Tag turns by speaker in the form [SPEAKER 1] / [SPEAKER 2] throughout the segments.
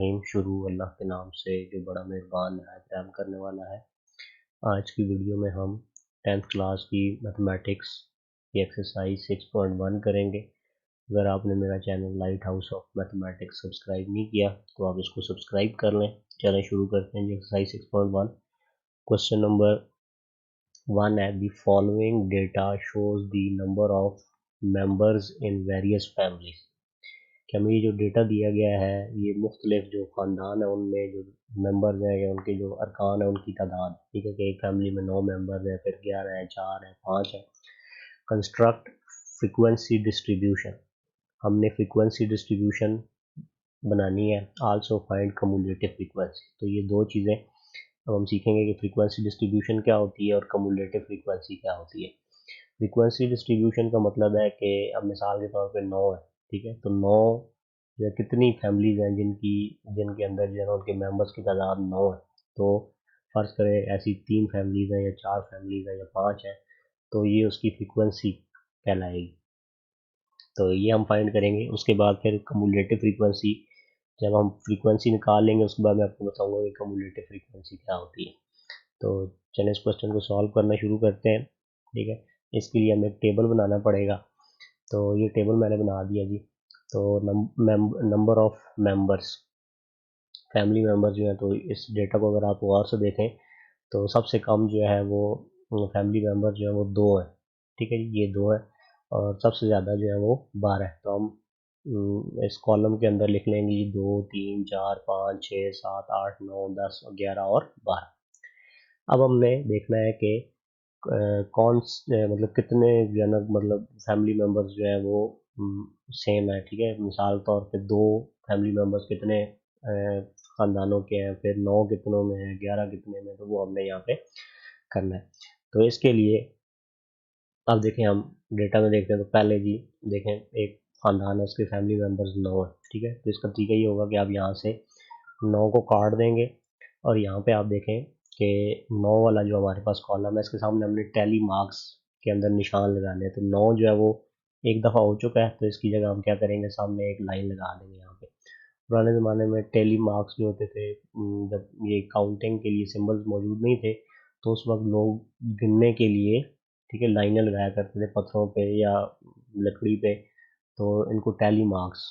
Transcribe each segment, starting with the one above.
[SPEAKER 1] शुरू अल्लाह के नाम से जो बड़ा मेहरबान नहायत रहम करने वाला है। आज की वीडियो में हम 10th क्लास की मैथमेटिक्स की एक्सरसाइज 6.1 करेंगे। अगर आपने मेरा channel light house of mathematics subscribe नहीं किया तो आप इसको सब्सक्राइब कर लें। चलें शुरू करते हैं जी एक्सरसाइज 6.1। क्वेश्चन नंबर 1 है the following data shows the number of members in various families. कि हमें ये जो डेटा दिया गया है ये मुख्तलिफ जो ख़ानदान है उनमें जो मेंबर्स हैं या उनके जो अरकान है उनकी तादाद, ठीक है, कि एक फैमिली में 9 मेंबर्स हैं, फिर 11 है, 4 है, 5 है। कंस्ट्रक्ट फ्रीक्वेंसी डिस्ट्रीब्यूशन, हमने फ्रीक्वेंसी डिस्ट्रीब्यूशन बनानी है। Also find cumulative frequency. तो ये दो चीज़ें अब हम सीखेंगे कि फ्रीक्वेंसी डिस्ट्रीब्यूशन क्या होती है और कम्युलेटिव फ्रीक्वेंसी क्या होती है। फ्रीक्वेंसी डिस्ट्रीब्यूशन का मतलब है कि अब मिसाल के तौर पे 9 है, ठीक है, तो 9 या कितनी फैमिलीज हैं जिनकी जिनके अंदर जो है ना उनके मेंबर्स की तादाद 9 है। तो फ़र्ज़ करें ऐसी 3 फैमिलीज हैं या 4 फैमिलीज हैं या 5 हैं, तो ये उसकी फ्रीक्वेंसी कहलाएगी। तो ये हम फाइंड करेंगे। उसके बाद फिर कम्युलेटिव फ्रीक्वेंसी, जब हम फ्रीक्वेंसी निकाल लेंगे उसके बाद मैं आपको बताऊंगा कि कम्युलेटिव फ्रीक्वेंसी क्या होती है। तो चलिए इस क्वेश्चन को सॉल्व करना शुरू करते हैं, ठीक है। इसके लिए हमें एक टेबल बनाना पड़ेगा। तो ये टेबल मैंने बना दिया जी। तो number of members, family members जो है, तो इस डेटा को अगर आप गौर से देखें तो सबसे कम जो है वो फैमिली मेंबर जो है वो 2 है, ठीक है जी, ये 2 है। और सबसे ज़्यादा जो है वो 12 है। तो हम इस कॉलम के अंदर लिख लेंगे जी 2, 3, 4, 5, 6, 7, 8, 9, 10, 11 और 12। अब हमने देखना है कि मतलब कितने जो है ना मतलब फैमिली मेंबर्स जो है वो सेम है, ठीक है। मिसाल तौर पे 2 फैमिली मेंबर्स कितने ख़ानदानों के हैं, फिर 9 कितनों में है, 11 कितने में, तो वो हमने यहाँ पे करना है। तो इसके लिए अब देखें, हम डेटा में देखते हैं। तो पहले जी देखें, एक ख़ानदान है, उसके फैमिली मेंबर्स 9 है, ठीक है। तो इसका तरीका ये होगा कि आप यहाँ से 9 को काट देंगे और यहाँ पे आप देखें कि 9 वाला जो हमारे पास कॉलम है इसके सामने हमने टैली मार्क्स के अंदर निशान लगाने हैं। तो 9 जो है वो एक दफ़ा हो चुका है, तो इसकी जगह हम क्या करेंगे, सामने एक लाइन लगा देंगे यहाँ पे। पुराने ज़माने में टैली मार्क्स जो होते थे, जब ये काउंटिंग के लिए सिंबल्स मौजूद नहीं थे, तो उस वक्त लोग गिनने के लिए, ठीक है, लाइनें लगाया करते थे पत्थरों पे या लकड़ी पे। तो इनको टैली मार्क्स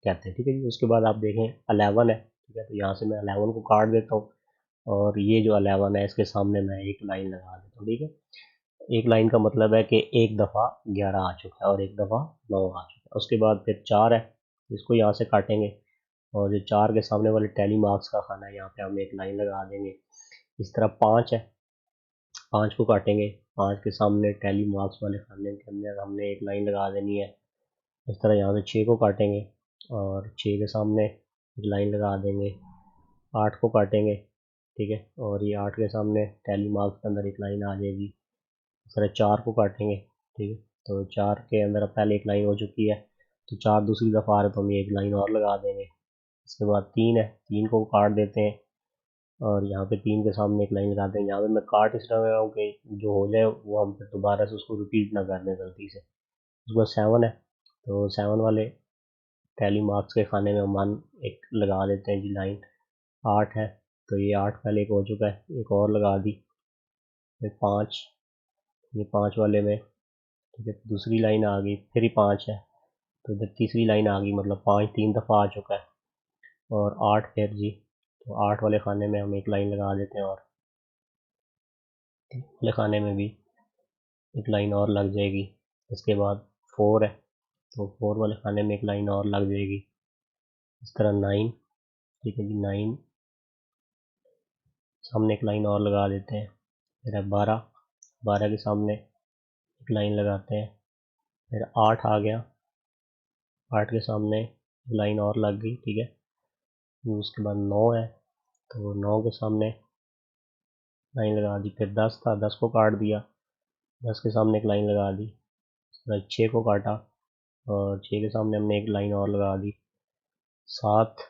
[SPEAKER 1] कहते हैं, ठीक है जी। उसके बाद आप देखें 11 है, ठीक है, तो यहाँ से मैं 11 को काट देता हूँ और ये जो 11 है इसके सामने मैं एक लाइन लगा देता हूँ, ठीक है। एक लाइन का मतलब है कि एक दफ़ा 11 आ चुका है और एक दफ़ा 9 आ चुका है। उसके बाद फिर 4 है, इसको यहाँ से काटेंगे और जो 4 के सामने वाले टैली मार्क्स का खाना है यहाँ पे हम एक लाइन लगा देंगे। इस तरह 5 है, 5 को काटेंगे, 5 के सामने टैली मार्क्स वाले खाने के अंदर हमने एक लाइन लगा देनी है। इस तरह यहाँ से 6 को काटेंगे और 6 के सामने एक लाइन लगा देंगे। 8 को काटेंगे, ठीक है, और ये 8 के सामने टैली मार्क्स के अंदर एक लाइन आ जाएगी। इस तरह 4 को काटेंगे, ठीक है, तो 4 के अंदर अब पहले एक लाइन हो चुकी है, तो 4 दूसरी दफ़ा आ रहा है तो हम ये एक लाइन और लगा देंगे। इसके बाद 3 है, 3 को काट देते हैं और यहाँ पे 3 के सामने एक लाइन लगा देंगे। यहाँ पे मैं काट इस तरह रहा हूँ कि जो हो जाए वो हम फिर दोबारा से उसको रिपीट ना कर दें गलती से। उसके बाद 7 है, तो 7 वाले टैली मार्क्स के खाने में हम 1 एक लगा देते हैं जी लाइन। 8 है, तो ये 8 पहले एक हो चुका है, एक और लगा दी। फिर 5, ये 5 वाले में, ठीक है, दूसरी लाइन आ गई, फिर ही 5 है, तो इधर तीसरी लाइन आ गई, मतलब 5 3 दफ़ा आ चुका है। और 8 फिर जी, तो 8 वाले खाने में हम एक लाइन लगा देते हैं और वाले खाने में भी एक लाइन और लग जाएगी। इसके बाद 4 है, तो 4 वाले खाने में एक लाइन और लग जाएगी। इस तरह 9, ठीक है जी, 9 सामने एक लाइन और लगा देते हैं। फिर है 12, 12 के सामने एक लाइन लगाते हैं। फिर 8 आ गया, 8 के सामने एक लाइन और लग गई, ठीक है। उसके बाद 9 है, तो 9 के सामने लाइन लगा दी। फिर 10 था, 10 को काट दिया, 10 के सामने एक लाइन लगा दी। फिर 6 को काटा और 6 के सामने हमने एक लाइन और लगा दी। 7,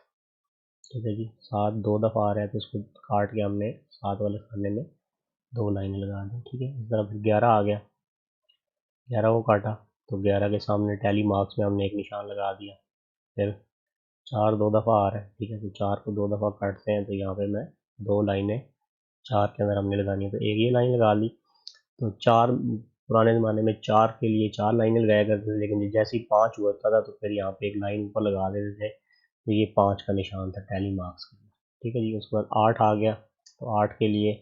[SPEAKER 1] ठीक है जी, 7 2 दफ़ा आ रहा है तो इसको काट के हमने 7 वाले खाने में 2 लाइनें लगा दी, ठीक है। इस तरह फिर 11 आ गया, 11 को काटा तो 11 के सामने टैली मार्क्स में हमने एक निशान लगा दिया। फिर 4 2 दफ़ा आ रहा है, ठीक है। तो 4 को 2 दफ़ा काटते हैं तो यहाँ पे मैं 2 लाइनें 4 के अंदर हमने लगानी है, तो एक ये लाइन लगा ली। तो 4 पुराने ज़माने में 4 के लिए 4 लाइनें लगाया करते थे, लेकिन जैसे ही 5 हुआ था तो फिर यहाँ पे एक लाइन ऊपर लगा देते थे, तो ये 5 का निशान था टैली मार्क्स का, ठीक है जी। उसके बाद 8 आ गया, तो 8 के लिए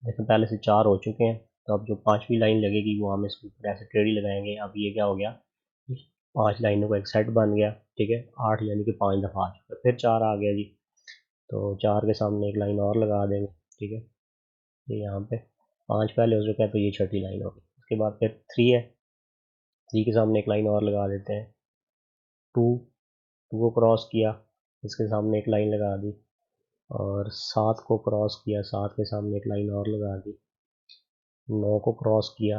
[SPEAKER 1] देखो पहले से 4 हो चुके हैं, तो अब जो 5वीं लाइन लगेगी वो हम इसके ऊपर ऐसे टेढ़ी लगाएंगे। अब ये क्या हो गया, 5 लाइनों का एक सेट बन गया, ठीक है। 8 यानी कि 5 दफ़ा आ चुका है, फिर 4 आ गया जी, तो 4 के सामने एक लाइन और लगा देंगे, ठीक है। ये यहाँ पे 5 पहले हो चुका है, तो ये छठी लाइन होगी। उसके बाद फिर 3 है, 3 के सामने एक लाइन और लगा देते हैं। 2 2 को क्रॉस किया, इसके सामने एक लाइन लगा दी। और 7 को क्रॉस किया, 7 के सामने एक लाइन और लगा दी। 9 को क्रॉस किया,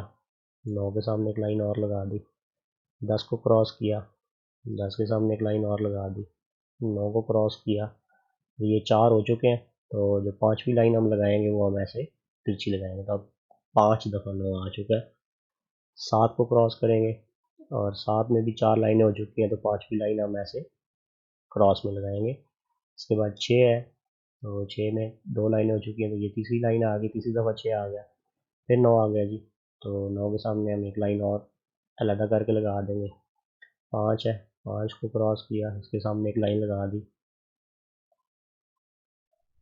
[SPEAKER 1] 9 के सामने एक लाइन और लगा दी। 10 को क्रॉस किया, 10 के सामने एक लाइन और लगा दी। 9 को क्रॉस किया, ये 4 हो चुके हैं, तो जो 5वीं लाइन हम लगाएंगे वो हम ऐसे तिरछी लगाएंगे, तो अब 5 दफ़ा 9 आ चुका है। 7 को क्रॉस करेंगे, और 7 में भी 4 लाइनें हो चुकी हैं, तो 5वीं लाइन हम ऐसे क्रॉस में लगाएंगे। इसके बाद 6 है, तो 6 में 2 लाइनें हो चुकी हैं, तो ये तीसरी लाइन आ गई, तीसरी दफ़ा 6 आ गया। फिर 9 आ गया जी, तो 9 के सामने हम एक लाइन और अलहदा करके लगा देंगे। 5 है, 5 को क्रॉस किया, इसके सामने एक लाइन लगा दी,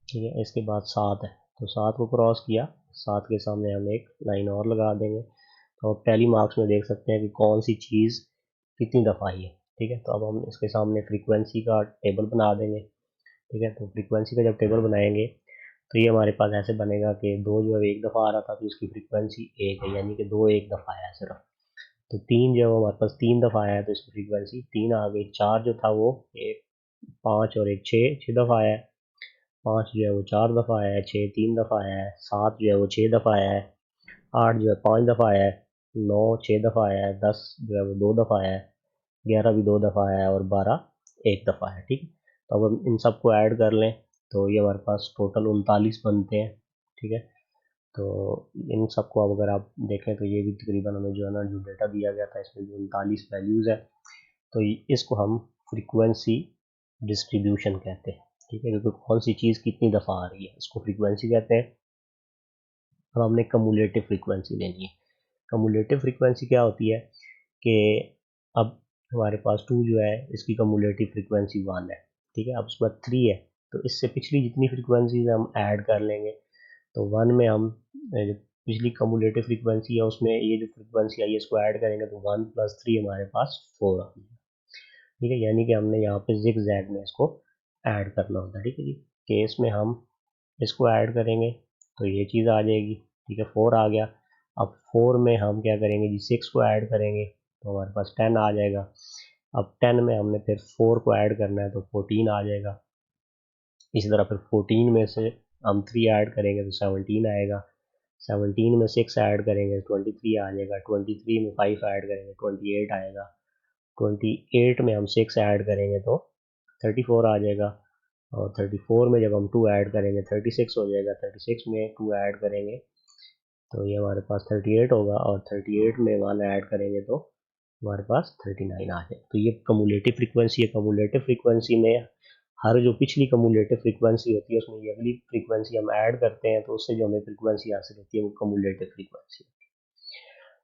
[SPEAKER 1] ठीक है। इसके बाद 7 है, तो 7 को क्रॉस किया, 7 के सामने हम एक लाइन और लगा देंगे। तो अब टैली मार्क्स में देख सकते हैं कि कौन सी चीज़ कितनी दफ़ा आई है, ठीक है। तो अब हम इसके सामने फ्रीक्वेंसी का टेबल बना देंगे, ठीक है। तो फ्रीक्वेंसी का जब टेबल बनाएंगे तो ये हमारे पास ऐसे बनेगा कि 2 जो है एक दफ़ा आ रहा था, तो इसकी फ्रीक्वेंसी 1 है, यानी कि 2 एक दफ़ा आया सिर्फ। तो 3 जो है हमारे पास 3 दफ़ा आया है, तो इसकी फ्रीक्वेंसी 3 आ गई। 4 जो था वो एक 5 और एक 6 6 दफ़ा आया है। 5 जो है वो 4 दफ़ा आया है, 6 3 दफ़ा आया है, 7 जो है वो 6 दफ़ा आया है, 8 जो है 5 दफ़ा आया है, 9 6 दफ़ा आया है, 10 जो है वो 2 दफ़ा आया है, 11 भी 2 दफ़ा आया है, और 12 एक दफ़ा है, ठीक है। तो अब हम इन सबको ऐड कर लें तो ये हमारे पास टोटल 39 बनते हैं, ठीक है। तो इन सबको अब अगर आप देखें तो ये भी तकरीबन हमें जो है ना, जो डेटा दिया गया था इसमें जो 39 वैल्यूज़ है, तो इसको हम फ्रीक्वेंसी डिस्ट्रीब्यूशन कहते हैं, ठीक है। क्योंकि कौन सी चीज़ कितनी दफ़ा आ रही है इसको फ्रीक्वेंसी कहते हैं। अब हमने कम्युलेटिव फ्रीक्वेंसी लेनी है। कम्युलेटिव फ्रीक्वेंसी क्या होती है कि अब हमारे पास 2 जो है इसकी कम्युलेटिव फ्रीक्वेंसी 1 है, ठीक है। अब उसके बाद 3 है, तो इससे पिछली जितनी फ्रीक्वेंसीज हम ऐड कर लेंगे, तो 1 में हम जो पिछली कम्युलेटिव फ्रीक्वेंसी है उसमें ये जो फ्रीक्वेंसी आई है इसको ऐड करेंगे, तो 1 + 3 हमारे पास 4 आ गया, ठीक है। यानी कि हमने यहाँ पे जिग जैग में इसको ऐड करना होता है, ठीक है जी। केस में हम इसको ऐड करेंगे तो ये चीज़ आ जाएगी, ठीक है। 4 आ गया। अब 4 में हम क्या करेंगे जी, 6 को ऐड करेंगे तो हमारे पास 10 आ जाएगा। अब 10 में हमने फिर 4 को ऐड करना है तो 14 आ जाएगा। इसी तरह फिर 14 में से हम 3 ऐड करेंगे तो 17 आएगा। 17 में 6 ऐड करेंगे 23 आ जाएगा। 23 में 5 ऐड करेंगे 28 आएगा। 28 में हम 6 ऐड करेंगे तो 34 आ जाएगा। और 34 में जब हम 2 ऐड करेंगे 36 हो जाएगा। 36 में 2 ऐड करेंगे तो ये हमारे पास 38 होगा, और 38 में 1 ऐड करेंगे तो हमारे पास 39 आ जाएगा। तो ये कम्युलेटिव फ्रीक्वेंसी है। कम्युलेटिव फ्रीक्वेंसी में हर जो पिछली कम्युलेटिव फ्रीक्वेंसी होती है उसमें ये अगली फ्रीक्वेंसी हम ऐड करते हैं, तो उससे जो हमें फ्रीक्वेंसी हासिल होती है वो कम्युलेटिव फ्रीक्वेंसी होती है,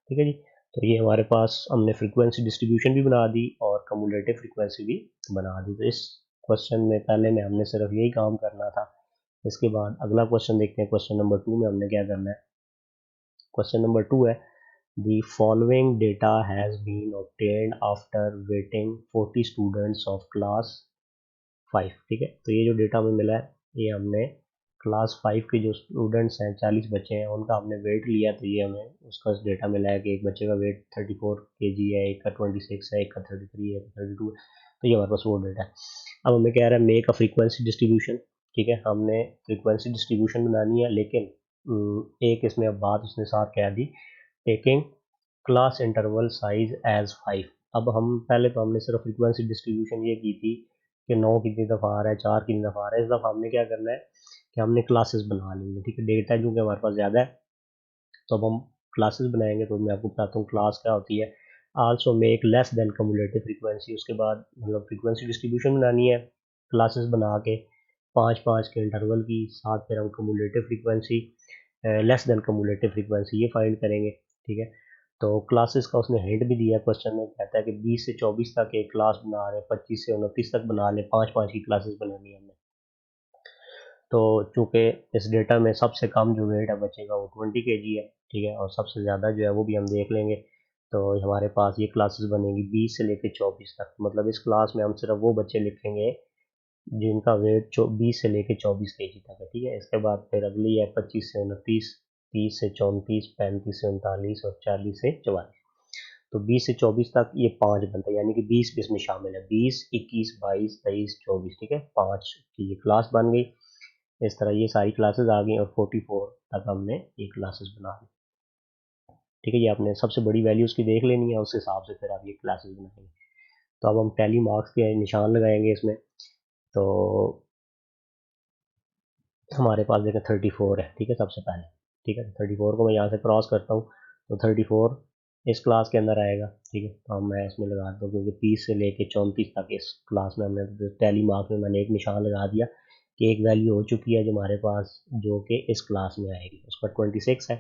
[SPEAKER 1] ठीक है जी। तो ये हमारे पास हमने फ्रीक्वेंसी डिस्ट्रीब्यूशन भी बना दी और कम्युलेटिव फ्रीक्वेंसी भी बना दी। तो इस क्वेश्चन में पहले में हमने सिर्फ यही काम करना था। इसके बाद अगला क्वेश्चन देखते हैं। क्वेश्चन नंबर 2 में हमने क्या करना है। क्वेश्चन नंबर 2 है, the following data has been obtained after waiting 40 students of class 5, ठीक है। तो ये जो डेटा हमें मिला है ये हमने क्लास 5 के जो स्टूडेंट्स हैं 40 बच्चे हैं उनका हमने वेट लिया, तो ये हमें उसका डेटा मिला है कि एक बच्चे का वेट 34 kg है, एक का 26 है, एक का 33 है, एक का 32 है। तो ये हमारे पास वो डेटा है। अब हमें कह रहा है मेक अ फ्रीक्वेंसी डिस्ट्रीब्यूशन, ठीक है। हमने फ्रीक्वेंसी डिस्ट्रीब्यूशन बनानी है, लेकिन एक इसमें अब बात उसने साथ कह दी, taking class interval size as 5। अब हम पहले तो हमने सिर्फ फ्रीक्वेंसी डिस्ट्रीब्यूशन ये की थी कि 9 कितनी दफ़ा आ रहा है, 4 कितनी दफ़ा आ रहा है। इस दफ़ा हमने क्या करना है कि हमने क्लासेस बना लेंगे, ठीक है। डेटा जो कि हमारे पास ज़्यादा है तो अब हम क्लासेस बनाएंगे। तो मैं आपको बताता हूँ क्लास क्या होती है। Also make less than cumulative frequency, उसके बाद मतलब फ्रीक्वेंसी डिस्ट्रीब्यूशन बनानी है क्लासेस बना के 5-5 के इंटरवल की, साथ फिर हम cumulative frequency less than cumulative frequency ये फाइंड करेंगे। ठीक है, तो क्लासेस का उसने हिंट भी दिया क्वेश्चन में, कहता है कि 20 से 24 तक एक क्लास बना रहे हैं, 25 से 29 तक बना लें, 5-5 की क्लासेस बनानी है हमने। तो चूंकि इस डेटा में सबसे कम जो वेट है बचेगा वो 20 kg है। ठीक है, और सबसे ज़्यादा जो है वो भी हम देख लेंगे। तो हमारे पास ये क्लासेस बनेगी 20 से लेकर 24 तक, मतलब इस क्लास में हम सिर्फ वो बच्चे लिखेंगे जिनका वेट 20 से लेकर 24 kg तक है। ठीक है, इसके बाद फिर अगली है 25 से 29, 30 से 34, 35 से 39 और 40 से 44। तो 20 से 24 तक ये 5 बनता है, यानी कि 20 भी इसमें शामिल है, 20, 21, 22, 23, 24। ठीक है, 5 की ये क्लास बन गई। इस तरह ये सारी क्लासेस आ गई और 44 तक हमने ये क्लासेस बना ली। ठीक है, ये आपने सबसे बड़ी वैल्यूज़ की देख लेनी है, उस हिसाब से फिर आप ये क्लासेस बनाएंगे। तो अब हम टैली मार्क्स के निशान लगाएंगे इसमें। तो हमारे पास देखिए 34 है। ठीक है, सबसे पहले। ठीक है, 34 को मैं यहाँ से क्रॉस करता हूँ तो 34 इस क्लास के अंदर आएगा। ठीक है, तो मैं इसमें लगा दूँ क्योंकि 30 से लेके 34 तक इस क्लास में हमने टैली मार्क्स में मैंने एक निशान लगा दिया कि एक वैल्यू हो चुकी है जो हमारे पास, जो कि इस क्लास में आएगी। उस पर 26 है,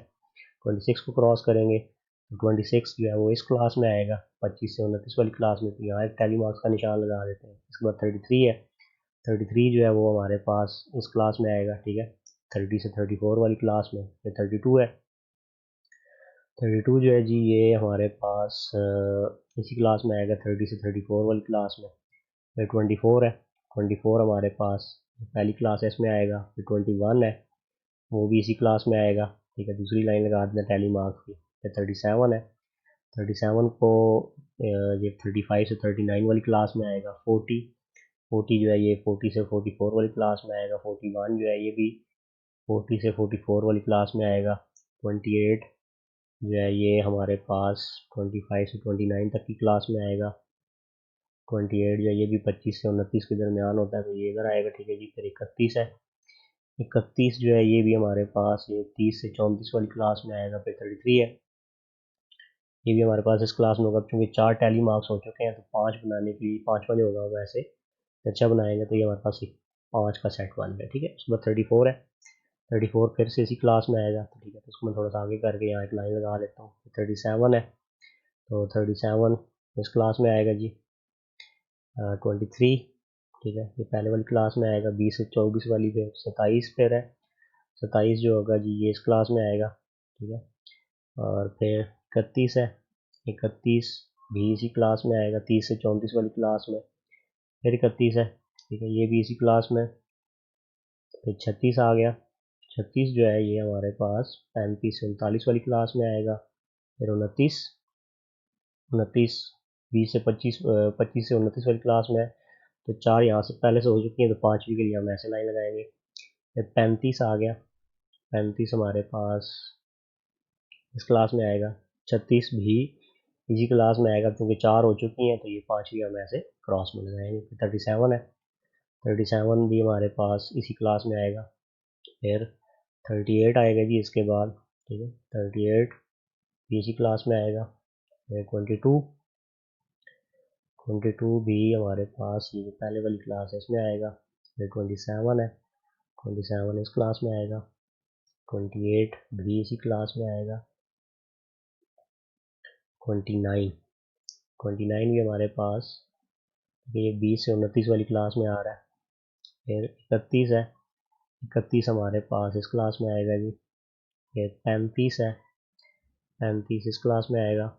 [SPEAKER 1] 26 को क्रॉस करेंगे तो 26 जो है वो इस क्लास में आएगा, 25 से 29 वाली क्लास में। तो यहाँ एक टैली मार्क्स का निशान लगा देते हैं। इसके बाद 33 है, 33 जो है वो हमारे पास इस क्लास में आएगा। ठीक है, 30 से 34 वाली क्लास में। फिर 32 है, 32 जो है जी ये हमारे पास इसी क्लास में आएगा, 30 से 34 वाली क्लास में। फिर 24 है, 24 हमारे पास पहली क्लास है इसमें आएगा। फिर 21 है, वो भी इसी क्लास में आएगा। ठीक है, दूसरी लाइन लगा देना टैली मार्क्स की। फिर 37 है, 37 को ये 35 से 39 वाली क्लास में आएगा। 40 जो है ये 40 से 44 वाली क्लास में आएगा। 41 जो है ये भी 40 से 44 वाली क्लास में आएगा। 28 जो है ये हमारे पास 25 से 29 तक की क्लास में आएगा। 28 जो है ये भी 25 से 29 के दरमियान होता है, तो ये इधर आएगा। ठीक है जी, फिर 31 है, 31 जो है ये भी हमारे पास ये 30 से 34 वाली क्लास में आएगा। फिर 33 है, ये भी हमारे पास इस क्लास में होगा। क्योंकि 4 टैली मार्क्स हो चुके हैं तो 5 बनाने के लिए, 5वां जो होगा वैसे अच्छा बनाएंगे, तो ये हमारे पास 5 का सेट बन गया। ठीक है, उसके बाद 34 है, 34 फिर से इसी क्लास में आएगा। तो ठीक है, तो इसको मैं थोड़ा सा आगे करके यहाँ एक लाइन लगा लेता हूँ। 37 है, तो 37 इस क्लास में आएगा जी। 23, ठीक है, ये पहले वाली क्लास में आएगा। 20 से 24 वाली पे 27 फिर है, 27 जो होगा जी ये इस क्लास में आएगा। ठीक है, और फिर 31 है, 31 भी इसी क्लास में आएगा, 30 से 34 वाली क्लास में। फिर 31 है, ठीक है, ये भी इसी क्लास में। फिर 36 आ गया, 36 जो है ये हमारे पास 35 से 39 वाली क्लास में आएगा। फिर 29, 29 20 से 25, 25 से 29 वाली क्लास में है। तो 4 यहाँ से पहले से हो चुकी हैं, तो 5वीं के लिए हम ऐसे लाइन लगाएंगे। फिर 35 आ गया, 35 हमारे पास इस क्लास में आएगा। 36 भी इसी क्लास में आएगा, क्योंकि 4 हो चुकी हैं तो ये 5वीं हम ऐसे क्रॉस में लगाएंगे। फिर 37 है, 37 भी हमारे पास इसी क्लास में आएगा। फिर 38 आएगा जी इसके बाद। ठीक है, 38 भी इसी क्लास में आएगा। फिर 22 भी हमारे पास ये पहले वाली क्लास है इसमें आएगा। फिर 27 है, 27 इस क्लास में आएगा। 28 भी इसी क्लास में आएगा। 29, 29 भी हमारे पास ये 20 से 29 वाली क्लास में आ रहा है। फिर 31 है, 31 हमारे पास इस क्लास में आएगा जी। फिर 35 है, 35 इस क्लास में आएगा।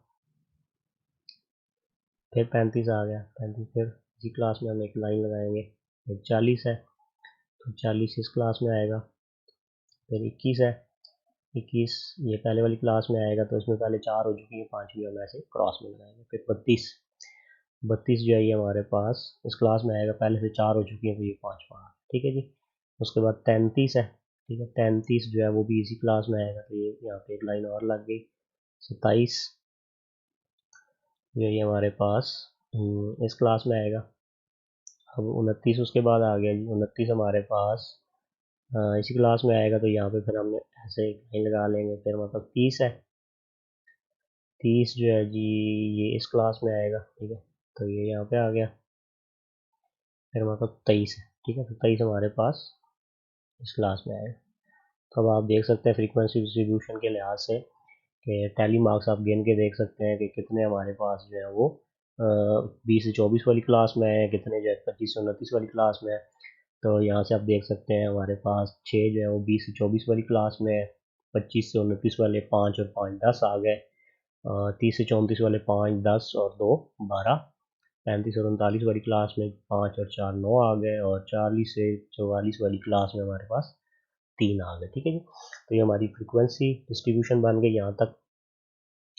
[SPEAKER 1] फिर 35 आ गया, 35 फिर इसी क्लास में हम एक लाइन लगाएंगे। फिर 40 है, तो 40 इस क्लास में आएगा। फिर 21 है, 21 ये पहले वाली क्लास में आएगा, तो इसमें पहले 4 हो चुकी है, 5वीं हम ऐसे क्रॉस में लगाएंगे। फिर 32, 32 जो है ये हमारे पास इस क्लास में आएगा, पहले से 4 हो चुकी है तो ये 5वां। ठीक है जी, उसके बाद 33 है। ठीक है, 33 जो है वो भी इसी क्लास में आएगा, तो ये यहाँ पे एक लाइन और लग गई। 27 जो ये हमारे पास इस क्लास में आएगा। अब 29 उसके बाद आ गया जी, 29 हमारे पास इसी क्लास में आएगा, तो यहाँ पे फिर हमने ऐसे एक लाइन लगा लेंगे। फिर मतलब 30 है, 30 जो है जी ये इस क्लास में आएगा। ठीक है, तो ये यहाँ पे आ गया। फिर हमारे पास 23 है, ठीक है। तो 23 हमारे पास इस क्लास में आएगा। तो अब आप देख सकते हैं फ्रीक्वेंसी डिस्ट्रीब्यूशन के लिहाज से कि टैली मार्क्स आप गिन के देख सकते हैं कि कितने हमारे पास जो है वो 20 से 24 वाली क्लास में है, कितने जो है 25 से 29 वाली क्लास में है। तो यहाँ से आप देख सकते हैं हमारे पास 6 जो है वो 20 से 24 वाली क्लास में है, 25 से 29 वाले 5 और 5 10 आ गए, 30 से 34 वाले 5 10 और 2 12, 35 और 39 वाली क्लास में 5 और 4 9 आ गए, और 40 से 44 वाली क्लास में हमारे पास 3 आ गए, ठीक है जी। तो ये हमारी फ्रीक्वेंसी डिस्ट्रीब्यूशन बन गई। यहाँ तक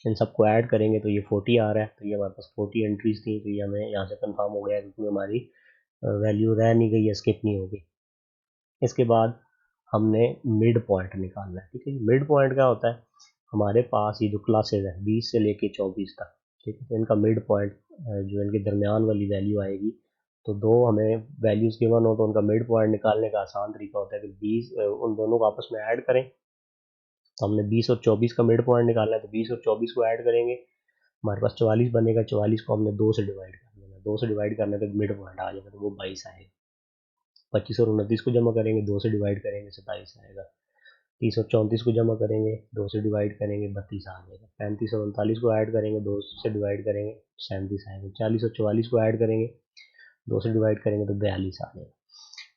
[SPEAKER 1] इन सबको ऐड करेंगे तो ये 40 आ रहा है। तो ये हमारे पास 40 एंट्रीज थी, तो ये हमें यहाँ से कंफर्म हो गया क्योंकि हमारी वैल्यू रह नहीं गई है, स्किप नहीं होगी। इसके बाद हमने मिड पॉइंट निकालना है, ठीक है जी। मिड पॉइंट क्या होता है, हमारे पास ये जो क्लासेज है 20 से लेके 24 तक, ठीक है, तो इनका मिड पॉइंट जो इनके दरमियान वाली वैल्यू आएगी, तो दो हमें वैल्यूज़ गिवन हो तो उनका मिड पॉइंट निकालने का आसान तरीका होता है कि 20 उन दोनों को आपस में ऐड करें। तो हमने 20 और 24 का मिड पॉइंट निकालना है, तो 20 और 24 को ऐड करेंगे, हमारे पास 44 बनेगा। 44 को हमने 2 से डिवाइड कर देना, 2 से डिवाइड करने पे मिड पॉइंट आ जाएगा, तो वो 22 आएगा। 25 और 29 को जमा करेंगे, 2 से डिवाइड करेंगे, 27 आएगा। 30 और 34 को जमा करेंगे, 2 से डिवाइड करेंगे, 32 आ जाएगा। 35 और 39 को ऐड करेंगे, 2 से डिवाइड करेंगे, 37 आएगा। 40 और 44 को ऐड करेंगे, 2 से डिवाइड करेंगे तो 42 आ जाएगा।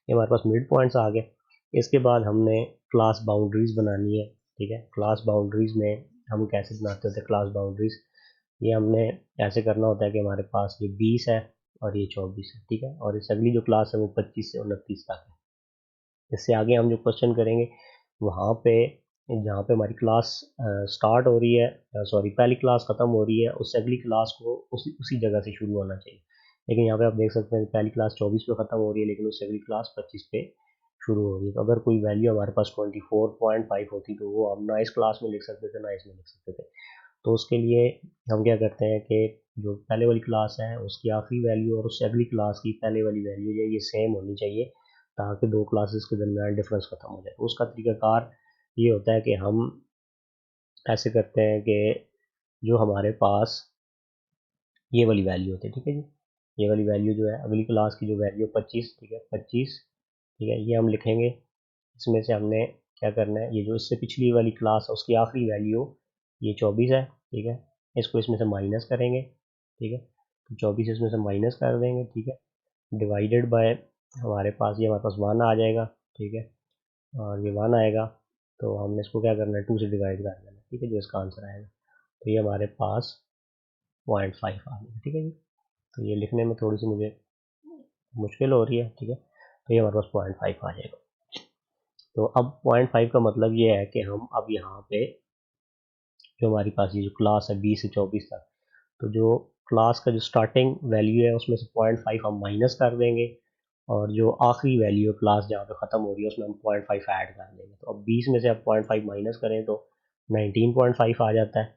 [SPEAKER 1] ये हमारे पास मिड पॉइंट्स आ गए। इसके बाद हमने क्लास बाउंड्रीज बनानी है, ठीक है। क्लास बाउंड्रीज में हम कैसे बनाते होते हैं क्लास बाउंड्रीज, ये हमने ऐसे करना होता है कि हमारे पास ये 20 है और ये 24 है, ठीक है, और इस अगली जो क्लास है वो 25 से 29 तक है। इससे आगे हम जो क्वेश्चन करेंगे वहाँ पे, जहाँ पे हमारी क्लास स्टार्ट हो रही है, सॉरी पहली क्लास ख़त्म हो रही है, उससे अगली क्लास को उसी उसी जगह से शुरू होना चाहिए। लेकिन यहाँ पे आप देख सकते हैं पहली क्लास 24 पे ख़त्म हो रही है, लेकिन उससे अगली क्लास 25 पे शुरू हो रही है। तो अगर कोई वैल्यू हमारे पास 24.5 होती तो वो हम ना इस क्लास में लिख सकते थे ना इसमें लिख सकते थे। तो उसके लिए हम क्या करते हैं कि जो पहले वाली क्लास है उसकी आखिरी वैल्यू और उससे अगली क्लास की पहले वाली वैल्यू है ये सेम होनी चाहिए, ताकि दो क्लासेस के दरमियान डिफरेंस ख़त्म हो जाए। तो उसका तरीकाकार ये होता है कि हम ऐसे करते हैं कि जो हमारे पास ये वाली वैल्यू होती है, ठीक है जी, ये वाली वैल्यू जो है अगली क्लास की जो वैल्यू 25, ठीक है 25, ठीक है, ये हम लिखेंगे। इसमें से हमने क्या करना है, ये जो इससे पिछली वाली क्लास है उसकी आखिरी वैल्यू ये 24 है, ठीक है, इसको इसमें से माइनस करेंगे, ठीक है, तो 24 इसमें से माइनस कर देंगे, ठीक है, डिवाइडेड बाय हमारे पास ये हमारे पास 1 आ जाएगा, ठीक है, और ये 1 आएगा तो हमने इसको क्या करना है 2 से डिवाइड कर देना, ठीक है, जो इसका आंसर आएगा। तो ये हमारे पास 0.5 आ गया, ठीक है जी। तो ये लिखने में थोड़ी सी मुझे मुश्किल हो रही है, ठीक है, तो ये हमारे पास 0.5 आ जाएगा। तो अब 0.5 का मतलब ये है कि हम अब यहाँ पे जो हमारी पास ये जो क्लास है 20 से 24 तक, तो जो क्लास का जो स्टार्टिंग वैल्यू है उसमें से 0.5 हम माइनस कर देंगे, और जो आखिरी वैल्यू है क्लास जहाँ पे ख़त्म हो रही है उसमें हम 0.5 ऐड कर देंगे। तो अब 20 में से आप 0.5 माइनस करें तो 19.5 आ जाता है,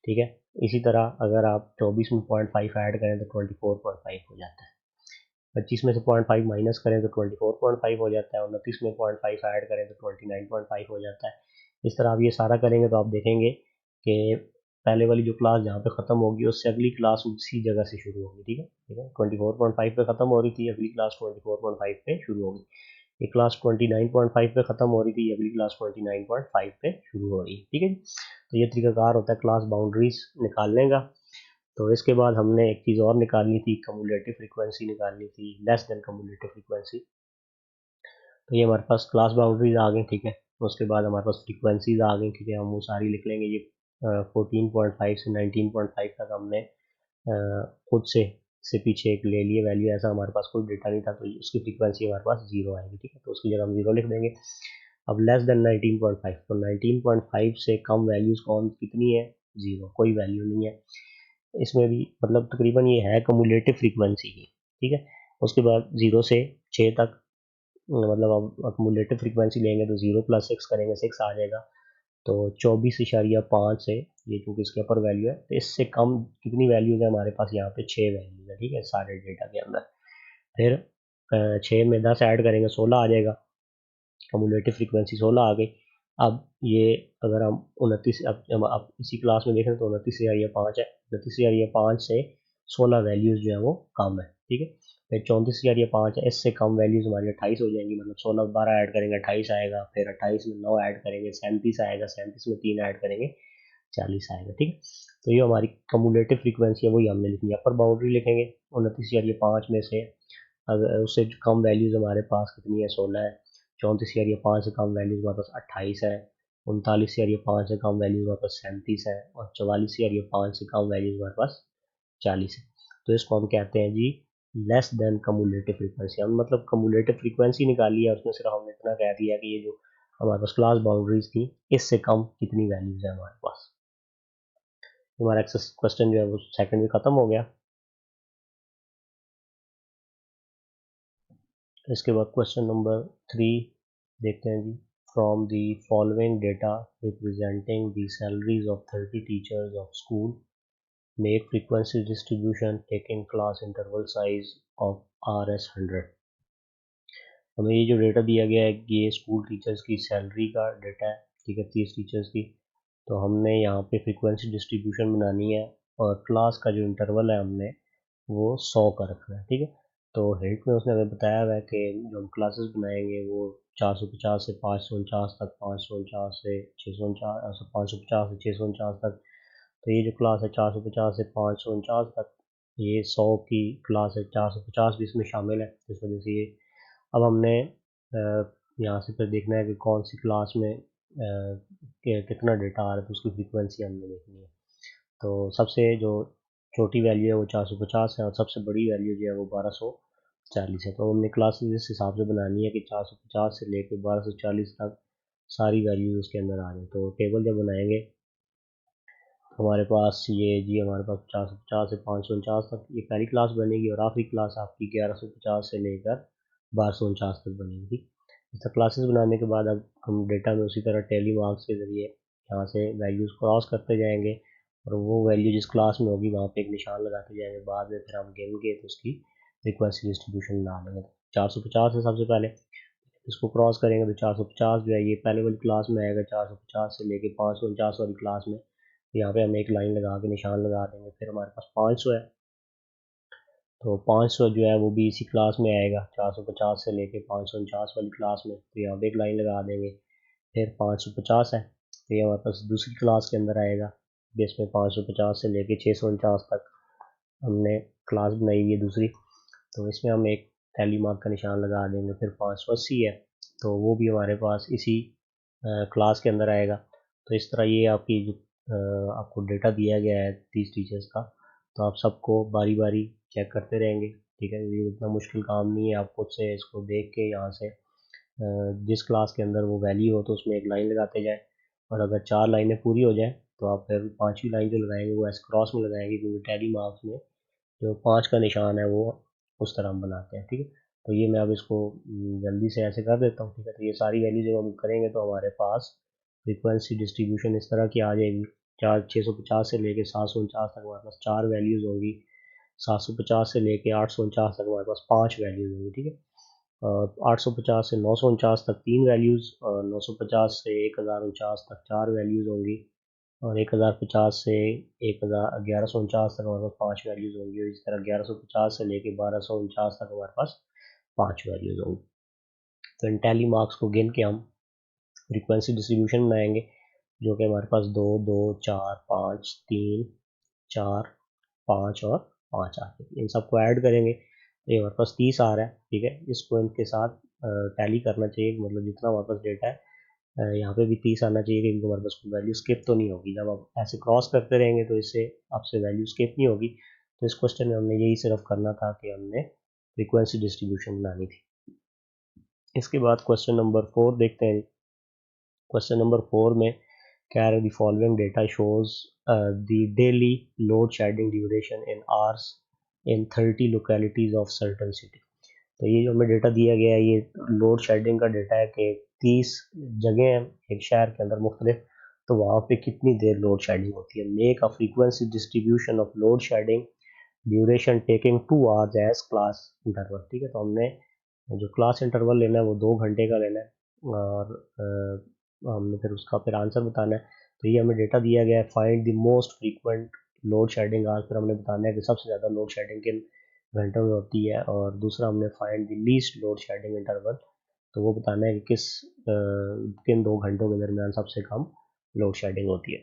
[SPEAKER 1] ठीक है। इसी तरह अगर आप 24 में 0.5 ऐड करें तो 24.5 हो जाता है। 25 में से 0.5 माइनस करें तो 24.5 हो जाता है, और 29 में 0.5 ऐड करें तो 29.5 हो जाता है। इस तरह आप ये सारा करेंगे तो आप देखेंगे कि पहले वाली जो क्लास जहाँ पे ख़त्म होगी उससे अगली क्लास उसी जगह से शुरू होगी, ठीक है, ठीक है। 24.5 पे ख़त्म हो रही थी, अगली क्लास 24.5 पे शुरू होगी। ये क्लास 29.5 पे ख़त्म हो रही थी, अगली क्लास 29.5 पे शुरू हो रही है, ठीक है। तो ये तरीकाकार होता है क्लास बाउंड्रीज निकालने का। तो इसके बाद हमने एक चीज़ और निकालनी थी, कम्युलेटिव फ्रीक्वेंसी निकालनी थी, लेस देन कम्युलेटिव फ्रीक्वेंसी। तो ये हमारे पास क्लास बाउंड्रीज आ गई, ठीक है। उसके बाद हमारे पास फ्रीक्वेंसीज आ गई, ठीक है, हम वो सारी लिख लेंगे। ये 14.5 से 19.5 तक हमने खुद से पीछे एक ले लिए वैल्यू, ऐसा हमारे पास कोई डेटा नहीं था, तो उसकी फ्रीक्वेंसी हमारे पास 0 आएगी, ठीक है, तो उसकी जगह हम 0 लिख देंगे। अब लेस देन 19.5, तो 19.5 से कम वैल्यूज़ कौन कितनी है, 0, कोई वैल्यू नहीं है इसमें भी, मतलब तकरीबन ये है कम्युलेटिव फ्रीक्वेंसी की, ठीक है। उसके बाद 0 से 6 तक, मतलब अब अक्मुलेटिव फ्रीक्वेंसी लेंगे तो 0 + 6 करेंगे 6 आ जाएगा। तो 24.5 से, ये क्योंकि इसके अपर वैल्यू है, तो इससे कम कितनी वैल्यूज़ है हमारे पास, यहाँ पे 6 वैल्यूज़ है, ठीक है, सारे डेटा के अंदर। फिर 6 में 10 ऐड करेंगे 16 आ जाएगा, कम्युलेटिव फ्रीक्वेंसी 16 आ गई। अब ये अगर हम 29, अब इसी क्लास में देखें तो 29 से 5 है, 29 से 5 से 16 वैल्यूज़ जो है वो कम है, ठीक है। फिर 34,500 है, इससे कम वैल्यूज़ हमारी 28 हो जाएंगी, मतलब 16 12 ऐड करेंगे 28 आएगा, फिर 28 में 9 ऐड करेंगे 37 आएगा, 37 में 3 ऐड करेंगे 40 आएगा। ठीक है, तो ये हमारी कम्युलेटिव फ्रीक्वेंसी है, वही हमने लिखनी है। अपर बाउंड्री लिखेंगे 29,500 में से अगर उससे कम वैल्यूज़ हमारे पास कितनी है, 16 है। 34,500 से कम वैल्यूज़ हमारे पास 28 है। 39,500 से कम वैल्यूज़ हमारे पास 37 है, और 44,500 से कम वैल्यूज़ हमारे पास 40 है। तो इसको हम कहते हैं जी लेस देन कम्युलेटिव फ्रीक्वेंसी। हम मतलब कम्युलेटिव फ्रीक्वेंसी निकाली है, उसमें सिर्फ हमने इतना कह दिया कि ये जो हमारे पास क्लास बाउंड्रीज थी, इससे कम कितनी वैल्यूज़ है हमारे पास। हमारा एक्सेस क्वेश्चन जो है वो सेकंड में ख़त्म हो गया। इसके बाद क्वेश्चन नंबर 3 देखते हैं जी। From the following data representing the salaries of 30 teachers of school make frequency distribution taking class interval size of RS100। हमें ये जो डेटा दिया गया है ये स्कूल टीचर्स की सैलरी का डेटा है, ठीक है, 30 टीचर्स की। तो हमने यहाँ पे फ्रीक्वेंसी डिस्ट्रीब्यूशन बनानी है, और क्लास का जो इंटरवल है हमने वो 100 का रखना है। ठीक है, तो हेल्प में उसने हमें बताया हुआ है कि जो हम क्लासेस बनाएंगे वो 450 से 549 तक, 549 से 649, 550 से 649 तक। तो ये जो क्लास है 450 से 549 तक, ये 100 की क्लास है, 450 भी इसमें शामिल है, इस वजह से ये। अब हमने यहाँ से फिर देखना है कि कौन सी क्लास में कितना डेटा आ रहा है, तो उसकी फ्रीक्वेंसी हमने देखनी है। तो सबसे जो छोटी वैल्यू है वो 450 है, और सबसे बड़ी वैल्यू जो है वो 1240 है। तो हमने क्लासेस इस हिसाब से बनानी है कि 450 से लेकर 1240 तक सारी वैल्यूज उसके अंदर आ रही। तो टेबल जब बनाएंगे हमारे पास ये जी, हमारे पास 450 से 549 तक ये पहली क्लास बनेगी, और आखिरी क्लास आपकी 1150 से लेकर 1249 तक बनेगी। इस तरह क्लासेस बनाने के बाद अब हम डेटा में उसी तरह टैली मार्क्स के ज़रिए यहाँ से वैल्यूज़ क्रॉस करते जाएंगे, और वो वैल्यू जिस क्लास में होगी वहाँ पे एक निशान लगाते जाएंगे। बाद में फिर हम गिनेंगे तो उसकी फ्रीक्वेंसी डिस्ट्रीब्यूशन बना लेंगे। 450 है सबसे पहले, इसको क्रॉस करेंगे तो 450 जो है ये पहले वाली क्लास में आएगा, 450 से लेके 549 वाली क्लास में। तो यहाँ पे हम एक लाइन लगा के निशान लगा देंगे। फिर हमारे पास 500 है, तो 500 जो है वो भी इसी क्लास में आएगा, 450 से लेके 549 वाली क्लास में। तो यहाँ पे एक लाइन लगा देंगे। फिर 550 है, तो ये हमारे पास दूसरी क्लास के अंदर आएगा, जिसमें 550 से लेके 649 तक हमने क्लास बनाई हुई है दूसरी। तो इसमें हम एक टैली मार्क का निशान लगा देंगे। फिर 580 है, तो वो भी हमारे पास इसी क्लास के अंदर आएगा। तो इस तरह ये आपकी जो आपको डेटा दिया गया है 30 टीचर्स का, तो आप सबको बारी बारी चेक करते रहेंगे। ठीक है, ये इतना मुश्किल काम नहीं है, आप खुद से इसको देख के यहाँ से जिस क्लास के अंदर वो वैल्यू हो तो उसमें एक लाइन लगाते जाएं, और अगर 4 लाइनें पूरी हो जाएं तो आप फिर 5वीं लाइन जो लगाएंगे वो ऐसे क्रॉस में लगाएंगे, क्योंकि टैली मार्क्स में जो 5 का निशान है वो उस तरह हम बनाते हैं। ठीक है, तो ये मैं अब इसको जल्दी से ऐसे कर देता हूँ। ठीक है, तो ये सारी वैल्यू जब हम करेंगे तो हमारे पास फ्रीक्वेंसी डिस्ट्रीब्यूशन इस तरह की आ जाएगी। 650 से लेके 749 तक हमारे पास 4 वैल्यूज़ होंगी, 750 से लेके 849 तक हमारे पास 5 वैल्यूज़ होंगी। ठीक है, 850 से 949 तक 3 वैल्यूज़, और 950 से 1049 तक 4 वैल्यूज़ होंगी, और 1050 से 1149 तक हमारे पास 5 वैल्यूज़ होंगी, और इस तरह 1150 से लेके 1249 तक हमारे पास 5 वैल्यूज़ होंगी। तो इन टैली मार्क्स को गिन के हम फ्रीक्वेंसी डिस्ट्रीब्यूशन बनाएंगे, जो कि हमारे पास 2 2 4 5 3 4 5 और 5 आ रहे हैं। इन सबको ऐड करेंगे तो ये हमारे पास 30 आ रहा है। ठीक है, इसको इनके साथ टैली करना चाहिए, मतलब जितना हमारे पास डेटा है यहाँ पे भी 30 आना चाहिए, क्योंकि हमारे पास कोई वैल्यू स्किप तो नहीं होगी। जब आप ऐसे क्रॉस करते रहेंगे तो इससे आपसे वैल्यू स्किप नहीं होगी। तो इस क्वेश्चन में हमने यही सिर्फ करना था कि हमने फ्रीक्वेंसी डिस्ट्रीब्यूशन बनानी थी। इसके बाद क्वेश्चन नंबर 4 देखते हैं। क्वेश्चन नंबर 4 में क्या है, the following data shows the daily load shedding duration in hours in 30 localities of certain city. तो ये जो हमें डेटा दिया गया है ये लोड शेडिंग का डेटा है कि 30 जगह हैं एक शहर के अंदर मुख्तलिफ, तो वहाँ पे कितनी देर लोड शेडिंग होती है। Make a frequency distribution of load shedding duration taking 2 hours as class interval. ठीक है, तो हमने जो क्लास इंटरवल लेना है वो 2 घंटे का लेना है, और हमने फिर उसका फिर आंसर बताना है। तो ये हमें डेटा दिया गया है, find the most frequent load shedding hours. फिर हमने बताना है कि सबसे ज़्यादा लोड शेडिंग किन घंटों में होती है, और दूसरा हमने find the least load shedding interval, तो वो बताना है कि किन 2 घंटों के दरमियान सबसे कम लोड शेडिंग होती है।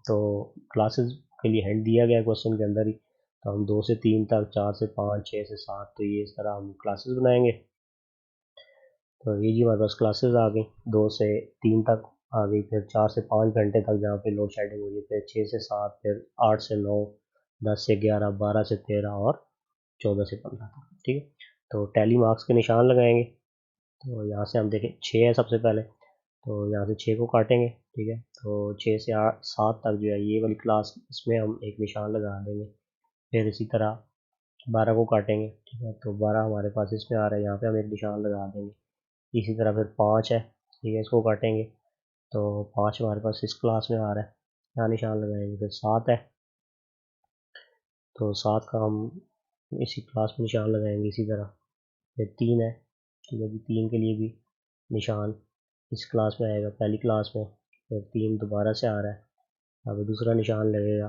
[SPEAKER 1] तो क्लासेस के लिए हिंट दिया गया क्वेश्चन के अंदर ही, तो हम 2 से 3 तक, 4 से 5, 6 से 7, तो ये इस तरह हम क्लासेस बनाएंगे। तो ये जी हमारे पास क्लासेस आ गई, 2 से 3 तक आ गई, फिर 4 से 5 घंटे तक जहाँ पे लोड शेडिंग हुई है, फिर 6 से 7, फिर 8 से 9, 10 से 11, 12 से 13 और 14 से 15 तक, ठीक है। तो टैली मार्क्स के निशान लगाएंगे। तो यहाँ से हम देखें 6 है सबसे पहले, तो यहाँ से 6 को काटेंगे, ठीक है। तो 6 से 8 7 तक जो है ये वाली क्लास, इसमें हम एक निशान लगा देंगे। फिर इसी तरह 12 को काटेंगे, ठीक है। तो 12 हमारे पास इसमें आ रहा है, यहाँ पे हम एक निशान लगा देंगे। इसी तरह फिर 5 है, ठीक है, इसको काटेंगे, तो 5 हमारे पास इस क्लास में आ रहा है, यहाँ निशान लगाएंगे। फिर 7 है, तो 7 का हम इसी क्लास में निशान लगाएंगे इसी तरह। फिर 3 है, ठीक है जी, 3 के लिए भी निशान इस क्लास में आएगा, पहली क्लास में। फिर 3 दोबारा से आ रहा है, अब दूसरा निशान लगेगा,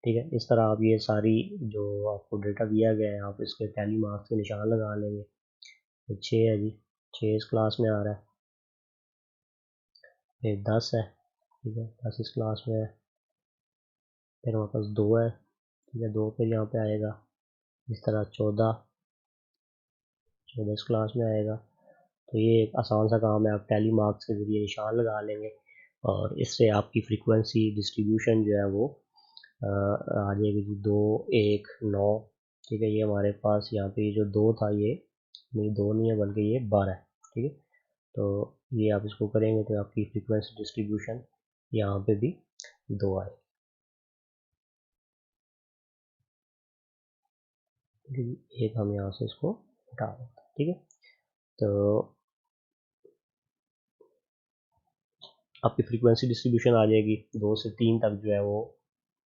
[SPEAKER 1] ठीक है। इस तरह आप ये सारी जो आपको डेटा दिया गया है, आप इसके टैली मार्क्स के निशान लगा लेंगे। फिर 6 है जी, 6 इस क्लास में आ रहा है। फिर 10 है, ठीक है, 10 इस क्लास में है। फिर हमारे पास 2 है, ठीक है, 2 फिर यहाँ पे आएगा। इस तरह 14 इस क्लास में आएगा। तो ये एक आसान सा काम है, आप टैली मार्क्स के ज़रिए निशान लगा लेंगे, और इससे आपकी फ्रीक्वेंसी डिस्ट्रीब्यूशन जो है वो आ जाएगी जी 2, 1, 9, ठीक है। ये हमारे पास यहाँ पे जो 2 था, ये नहीं, 2 नहीं है बल्कि ये 12 है, ठीक है। तो ये आप इसको करेंगे तो आपकी फ्रीक्वेंसी डिस्ट्रीब्यूशन यहाँ पे भी 2 आए, ठीक है जी। एक हम यहाँ से इसको हटा देते हैं, ठीक है। तो आपकी फ्रीक्वेंसी डिस्ट्रीब्यूशन आ जाएगी 2 से 3 तक जो है वो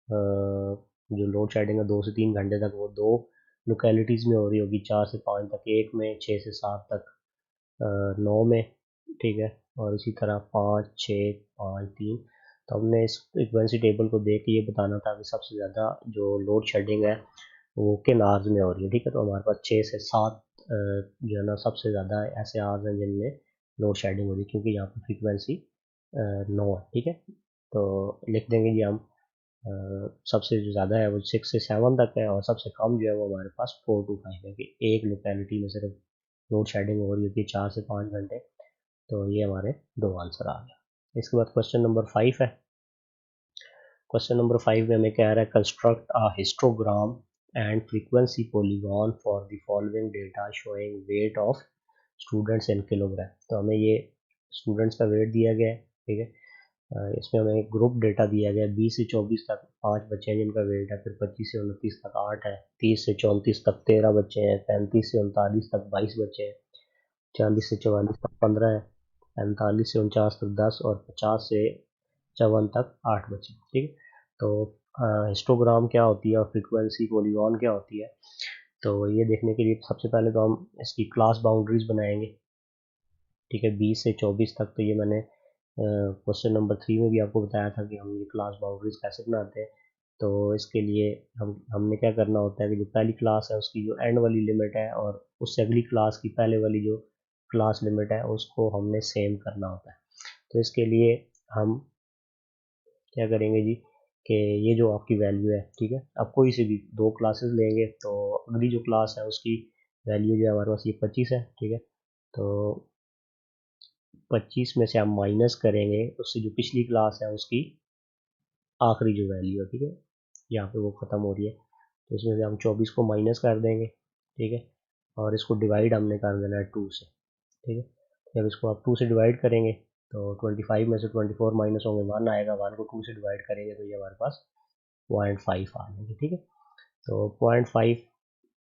[SPEAKER 1] जो लोड शेडिंग है 2 से 3 घंटे तक वो 2 लोकेलिटीज़ में हो रही होगी, 4 से 5 तक एक में, 6 से 7 तक 9 में, ठीक है। और इसी तरह 5, 6, 5, 3। तो हमने इस फ्रीक्वेंसी टेबल को देख के ये बताना था कि सबसे ज़्यादा जो लोड शेडिंग है वो किन आवर्स में हो रही है, ठीक है। तो हमारे पास 6 से 7 जो है ना सबसे ज़्यादा ऐसे आवर्स हैं जिनमें लोड शेडिंग हो रही है, क्योंकि यहाँ पर फ्रीक्वेंसी 9 है, ठीक है। तो लिख देंगे जी हम सबसे जो ज़्यादा है वो 6 से 7 तक है, और सबसे कम जो है वो हमारे पास 4 to 5 है, कि एक लोकेलिटी में सिर्फ लोड शेडिंग हो रही होती है 4 से 5 घंटे। तो ये हमारे 2 आंसर आ गया। इसके बाद क्वेश्चन नंबर 5 है। क्वेश्चन नंबर 5 में हमें कह रहा है construct a histogram and frequency polygon for the following data showing weight of students in kilogram. तो हमें ये स्टूडेंट्स का वेट दिया गया है, ठीक है। इसमें हमें ग्रुप डेटा दिया गया है, 20 से 24 तक 5 बच्चे हैं जिनका वेट है, फिर 25 से 29 तक 8 है, 30 से 34 तक 13 बच्चे हैं, 35 से 39 तक 22 बच्चे हैं, 40 से 44 तक 15 है, 45 से 49 तक 10, और 50 से 54 तक 8 बच्चे, ठीक है। तो हिस्टोग्राम क्या होती है और फ्रीक्वेंसी पॉलीगॉन क्या होती है, तो ये देखने के लिए सबसे पहले तो हम इसकी क्लास बाउंड्रीज बनाएंगे, ठीक है। 20 से 24 तक, तो ये मैंने क्वेश्चन नंबर 3 में भी आपको बताया था कि हम ये क्लास बाउंड्रीज कैसे बनाते हैं। तो इसके लिए हमने क्या करना होता है कि जो पहली क्लास है उसकी जो एंड वाली लिमिट है, और उससे अगली क्लास की पहले वाली जो क्लास लिमिट है उसको हमने सेम करना होता है। तो इसके लिए हम क्या करेंगे जी, कि ये जो आपकी वैल्यू है, ठीक है, अब कोई से भी 2 क्लासेस लेंगे, तो अगली जो क्लास है उसकी वैल्यू जो है हमारे पास ये 25 है, ठीक है। तो 25 में से हम माइनस करेंगे उससे जो पिछली क्लास है उसकी आखिरी जो वैल्यू है, ठीक है, यहाँ पे वो ख़त्म हो रही है। तो इसमें से हम 24 को माइनस कर देंगे, ठीक है, और इसको डिवाइड हमने कर देना है 2 से, ठीक है। जब इसको आप 2 से डिवाइड करेंगे तो 25 में से 24 माइनस होंगे 1 आएगा, 1 को 2 से डिवाइड करेंगे तो ये हमारे पास 0.5 आ जाएगी, ठीक है। तो 0.5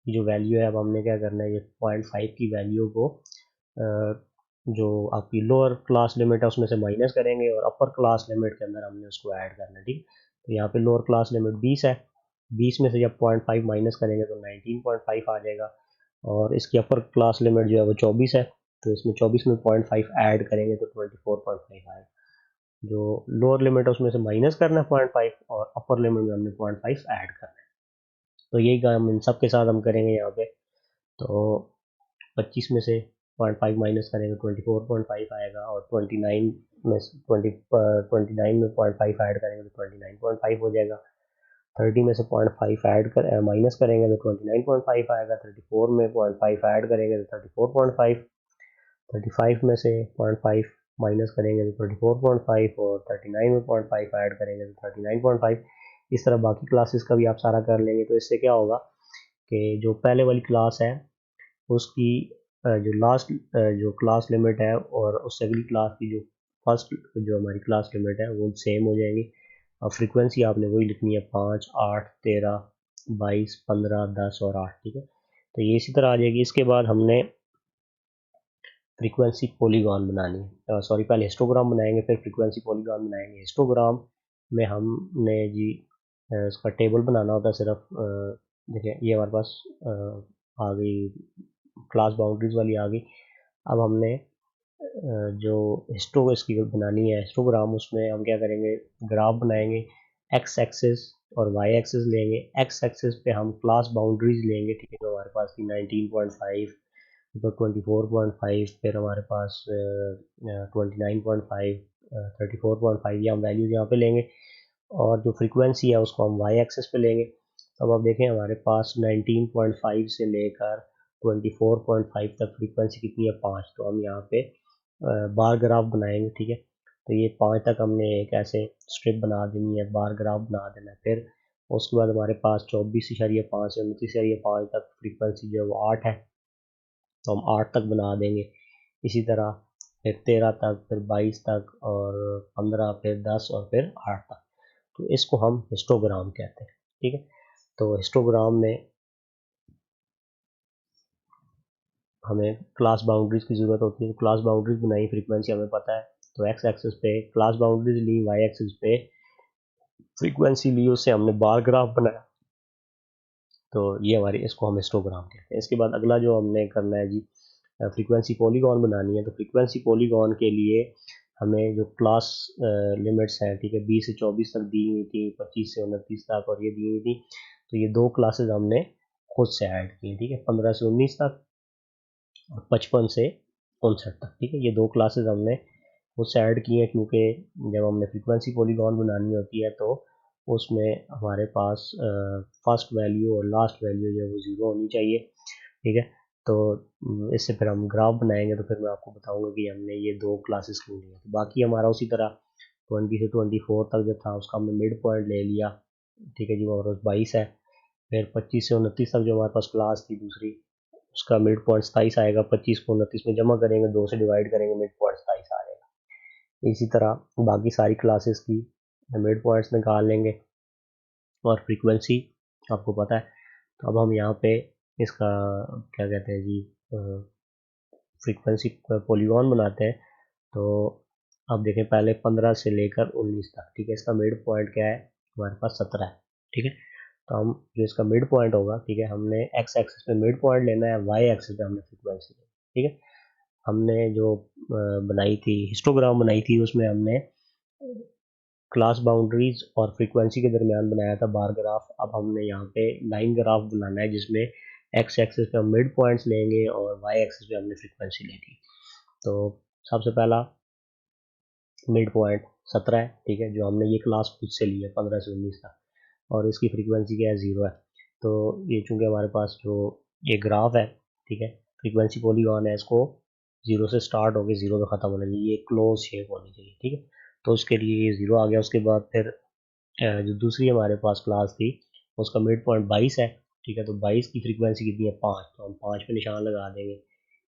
[SPEAKER 1] की जो वैल्यू है, अब हमने क्या करना है, ये 0.5 की वैल्यू को जो आपकी लोअर क्लास लिमिट है उसमें से माइनस करेंगे, और अपर क्लास लिमिट के अंदर हमने उसको ऐड करना है, ठीक। तो यहाँ पे लोअर क्लास लिमिट 20 है, 20 में से जब 0.5 माइनस करेंगे तो 19.5 आ जाएगा, और इसकी अपर क्लास लिमिट जो है वो 24 है, तो इसमें 24 में 0.5 ऐड करेंगे तो 24.5 आएगा। जो लोअर लिमिट है उसमें से माइनस करना है 0.5, और अपर लिमिट में हमने 0.5 ऐड करना है। तो यही काम इन सब के साथ हम करेंगे यहाँ पे। तो 25 में से 0.5 माइनस करेंगे 24.5 आएगा, और 29 में 29 में 0.5 ऐड करेंगे तो 29.5 हो जाएगा। 30 में से 0.5 ऐड कर माइनस करेंगे तो 29.5 आएगा। 34 में 0.5 ऐड करेंगे तो 34.5। 35 में से 0.5 माइनस करेंगे तो 34.5, और 39 में 0.5 ऐड करेंगे तो 39.5। इस तरह बाकी क्लासेस का भी आप सारा कर लेंगे। तो इससे क्या होगा कि जो पहले वाली क्लास है उसकी जो क्लास लिमिट है और उससे अगली क्लास की जो फर्स्ट जो हमारी क्लास लिमिट है वो सेम हो जाएंगी। और फ्रीक्वेंसी आपने वही लिखनी है 5, 8, 13, 22, 15, 10 और 8, ठीक है। तो ये इसी तरह आ जाएगी। इसके बाद हमने फ्रीक्वेंसी पॉलीगॉन बनानी है, सॉरी पहले हिस्टोग्राम बनाएंगे फिर फ्रीक्वेंसी पॉलीगॉन बनाएंगे। हिस्टोग्राम में हमने जी इसका टेबल बनाना होता है सिर्फ। देखिए ये हमारे पास आ गई क्लास बाउंड्रीज वाली आ गई। अब हमने जो हिस्टो इसकी बनानी है हिस्टोग्राम, उसमें हम क्या करेंगे, ग्राफ बनाएंगे। एक्स एक्सिस और वाई एक्सिस लेंगे। एक्स एक्सिस पे हम क्लास बाउंड्रीज लेंगे, ठीक है। तो हमारे पास थी 19.5, तो 24.5, फिर हमारे पास 29.5, 34.5, ये हम वैल्यूज यहाँ पे लेंगे। और जो फ्रीक्वेंसी है उसको हम वाई एक्सिस पे लेंगे। अब आप देखें हमारे पास 19.5 से लेकर 24.5 तक फ्रीक्वेंसी कितनी है, 5। तो हम यहाँ पे बार ग्राफ बनाएंगे, ठीक है। तो ये 5 तक हमने एक ऐसे स्ट्रिप बना देनी है, बार ग्राफ बना देना है। फिर उसके बाद हमारे पास 24.5 से 29.5 तक फ्रीक्वेंसी जो है वो 8 है, तो हम 8 तक बना देंगे। इसी तरह फिर 13 तक, फिर 22 तक, और 15, फिर 10 और फिर 8 तक। तो इसको हम हिस्टोग्राम कहते हैं, ठीक है। तो हिस्टोग्राम में हमें क्लास बाउंड्रीज की ज़रूरत होती है। तो क्लास बाउंड्रीज बनाई, फ्रीक्वेंसी हमें पता है, तो एक्स एक्सिस पे क्लास बाउंड्रीज ली, वाई एक्सिस पे फ्रीक्वेंसी ली, उससे हमने बार ग्राफ बनाया। तो ये हमारी, इसको हम हिस्टोग्राम कहते हैं। इसके बाद अगला जो हमने करना है जी, फ्रीक्वेंसी पॉलीगॉन बनानी है। तो फ्रीक्वेंसी पॉलीगॉन के लिए हमें जो क्लास लिमिट्स हैं, ठीक है, 20 से 24 तक दी हुई थी, 25 से 29 तक और ये दी हुई थी। तो ये दो क्लासेस हमने खुद से ऐड की, ठीक है, 15 से 19 तक और 55 से 59 तक, ठीक है। ये दो क्लासेस हमने खुद से ऐड की हैं, क्योंकि जब हमने फ्रीक्वेंसी पॉलीगॉन बनानी होती है तो उसमें हमारे पास फर्स्ट वैल्यू और लास्ट वैल्यू जो है वो ज़ीरो होनी चाहिए, ठीक है। तो इससे फिर हम ग्राफ बनाएंगे, तो फिर मैं आपको बताऊंगा कि हमने ये दो क्लासेस क्यों ली हैं। तो बाकी हमारा उसी तरह 20 से 24 तक जो था उसका हमने मिड पॉइंट ले लिया, ठीक है जी, वो हमारे पास 22 है। फिर 25 से 29 तक जो हमारे पास क्लास थी दूसरी, उसका मिड पॉइंट 27 आएगा। 25 को 29 में जमा करेंगे, 2 से डिवाइड करेंगे, मिड पॉइंट 27 आ जाएगा। इसी तरह बाकी सारी क्लासेस की मिड पॉइंट्स निकाल लेंगे। और फ्रीक्वेंसी आपको पता है। तो अब हम यहाँ पे इसका क्या कहते हैं जी, फ्रीक्वेंसी पॉलीगॉन बनाते हैं। तो अब देखें पहले 15 से लेकर 19 तक, ठीक है, इसका मिड पॉइंट क्या है, हमारे पास 17 है, ठीक है। तो हम जो इसका मिड पॉइंट होगा, ठीक है, हमने एक्स एक्सिस पे मिड पॉइंट लेना है, वाई एक्सिस पे हमने फ्रीक्वेंसी लेना है, ठीक है। हमने जो बनाई थी हिस्टोग्राम बनाई थी, उसमें हमने क्लास बाउंड्रीज और फ्रीक्वेंसी के दरमियान बनाया था बार ग्राफ। अब हमने यहाँ पे लाइन ग्राफ बनाना है, जिसमें एक्स एक्सिस पे हम मिड पॉइंट्स लेंगे और वाई एक्सिस पे हमने फ्रीक्वेंसी लेनी। तो सबसे पहला मिड पॉइंट 17 है, ठीक है, जो हमने ये क्लास खुद से ली है 15 से 19 तक, और इसकी फ्रीक्वेंसी क्या है, 0 है। तो ये चूंकि हमारे पास जो ये ग्राफ है, ठीक है, फ्रीक्वेंसी पॉलीगॉन है, इसको 0 से स्टार्ट होकर 0 पे ख़त्म होना चाहिए, ये क्लोज शेप होनी चाहिए, ठीक है। तो उसके लिए ये 0 आ गया। उसके बाद फिर जो दूसरी हमारे पास क्लास थी उसका मिड पॉइंट 22 है, ठीक है। तो 22 की फ्रीक्वेंसी कितनी है, 5, तो हम 5 पे निशान लगा देंगे।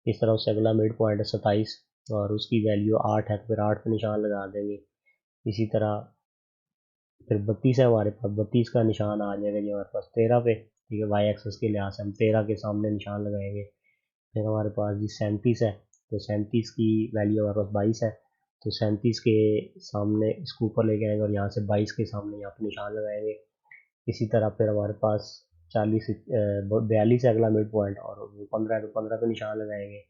[SPEAKER 1] इस तरह उससे अगला मिड पॉइंट है 27, और उसकी वैल्यू 8 है, तो फिर 8 पे निशान लगा देंगे। इसी तरह फिर 32 है हमारे पास, 32 का निशान आ जाएगा जी हमारे पास 13 पे, ठीक है, वाई एक्सेस के लिहाज से हम 13 के सामने निशान लगाएंगे। फिर हमारे पास जी 37 है, तो 37 की वैल्यू हमारे पास 22 है, तो 37 के सामने इसको ऊपर लेके आएंगे और यहाँ से 22 के सामने यहाँ पे निशान लगाएंगे। इसी तरह फिर हमारे पास 42 है अगला मिड पॉइंट, और वो 15 है, तो 15 पे निशान लगाएंगे।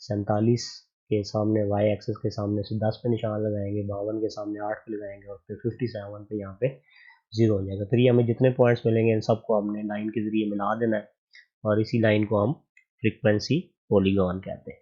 [SPEAKER 1] 47 के सामने वाई एक्सिस के सामने से 10 पे निशान लगाएंगे। 52 के सामने 8 पे लगाएंगे, और फिर 57 पे यहाँ पे ज़ीरो हो जाएगा। फिर ये हमें जितने पॉइंट्स मिलेंगे इन सबको हमने लाइन के ज़रिए मिला देना है और इसी लाइन को हम फ्रीक्वेंसी पॉलीगॉन कहते हैं।